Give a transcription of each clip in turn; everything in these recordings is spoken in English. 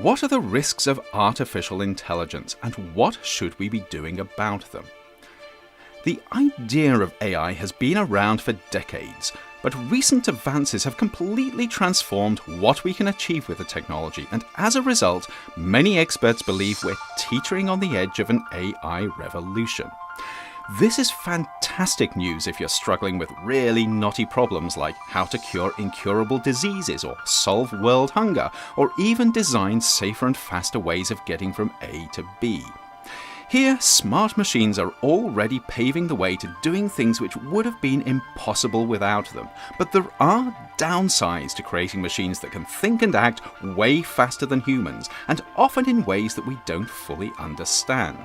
What are the risks of artificial intelligence, and what should we be doing about them? The idea of AI has been around for decades, but recent advances have completely transformed what we can achieve with the technology, and as a result, many experts believe we're teetering on the edge of an AI revolution. This is fantastic news if you're struggling with really knotty problems like how to cure incurable diseases or solve world hunger, or even design safer and faster ways of getting from A to B. Here, smart machines are already paving the way to doing things which would have been impossible without them. But there are downsides to creating machines that can think and act way faster than humans, and often in ways that we don't fully understand.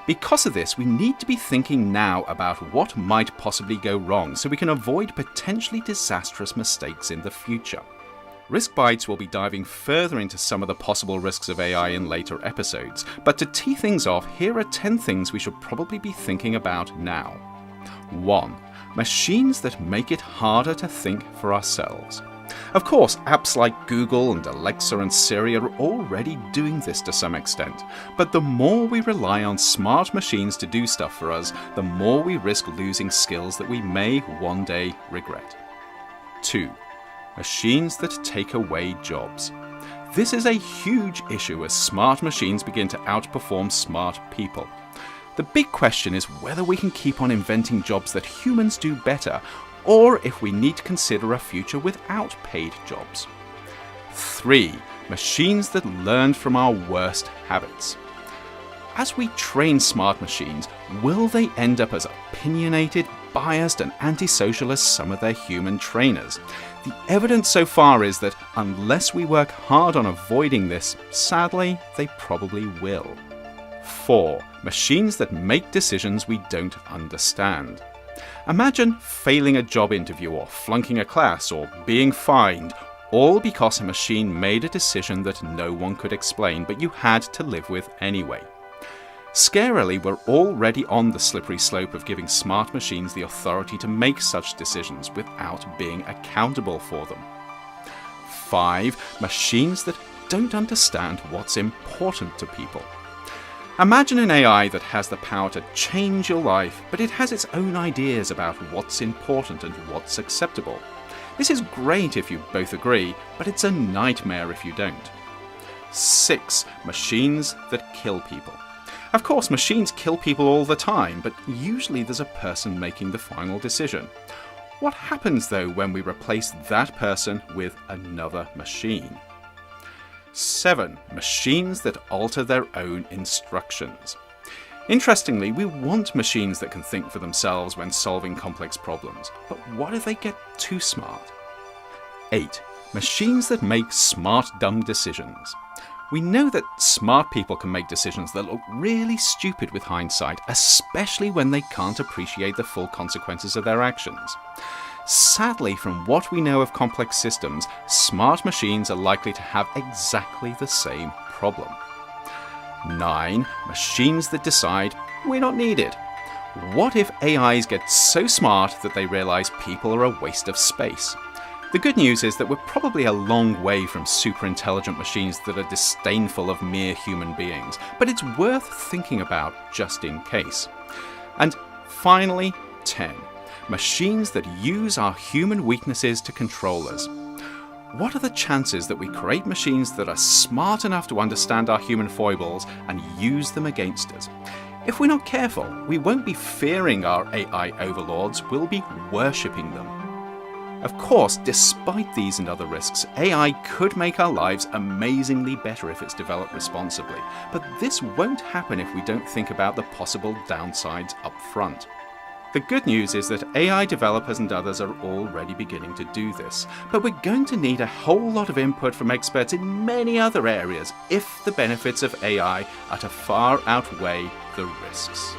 Because of this, we need to be thinking now about what might possibly go wrong so we can avoid potentially disastrous mistakes in the future. Risk Bites will be diving further into some of the possible risks of AI in later episodes, but to tee things off, here are 10 things we should probably be thinking about now. 1. Machines that make it harder to think for ourselves. Of course, apps like Google and Alexa and Siri are already doing this to some extent, but the more we rely on smart machines to do stuff for us, the more we risk losing skills that we may one day regret. 2. Machines that take away jobs. This is a huge issue as smart machines begin to outperform smart people. The big question is whether we can keep on inventing jobs that humans do better, or if we need to consider a future without paid jobs. 3. Machines that learn from our worst habits. As we train smart machines, will they end up as opinionated, biased, and antisocial as some of their human trainers? The evidence so far is that unless we work hard on avoiding this, sadly, they probably will. 4. Machines that make decisions we don't understand. Imagine failing a job interview or flunking a class or being fined, all because a machine made a decision that no one could explain, but you had to live with anyway. Scarily, we're already on the slippery slope of giving smart machines the authority to make such decisions without being accountable for them. 5. Machines that don't understand what's important to people. Imagine an AI that has the power to change your life, but it has its own ideas about what's important and what's acceptable. This is great if you both agree, but it's a nightmare if you don't. 6. Machines that kill people. Of course, machines kill people all the time, but usually there's a person making the final decision. What happens though when we replace that person with another machine? 7. Machines that alter their own instructions. Interestingly, we want machines that can think for themselves when solving complex problems, but what if they get too smart? 8. Machines that make smart dumb decisions. We know that smart people can make decisions that look really stupid with hindsight, especially when they can't appreciate the full consequences of their actions. Sadly, from what we know of complex systems, smart machines are likely to have exactly the same problem. 9. Machines that decide we're not needed. What if AIs get so smart that they realize people are a waste of space? The good news is that we're probably a long way from super intelligent machines that are disdainful of mere human beings, but it's worth thinking about just in case. And finally, 10. Machines that use our human weaknesses to control us. What are the chances that we create machines that are smart enough to understand our human foibles and use them against us? If we're not careful, we won't be fearing our AI overlords, we'll be worshipping them. Of course, despite these and other risks, AI could make our lives amazingly better if it's developed responsibly, but this won't happen if we don't think about the possible downsides up front. The good news is that AI developers and others are already beginning to do this, but we're going to need a whole lot of input from experts in many other areas if the benefits of AI are to far outweigh the risks.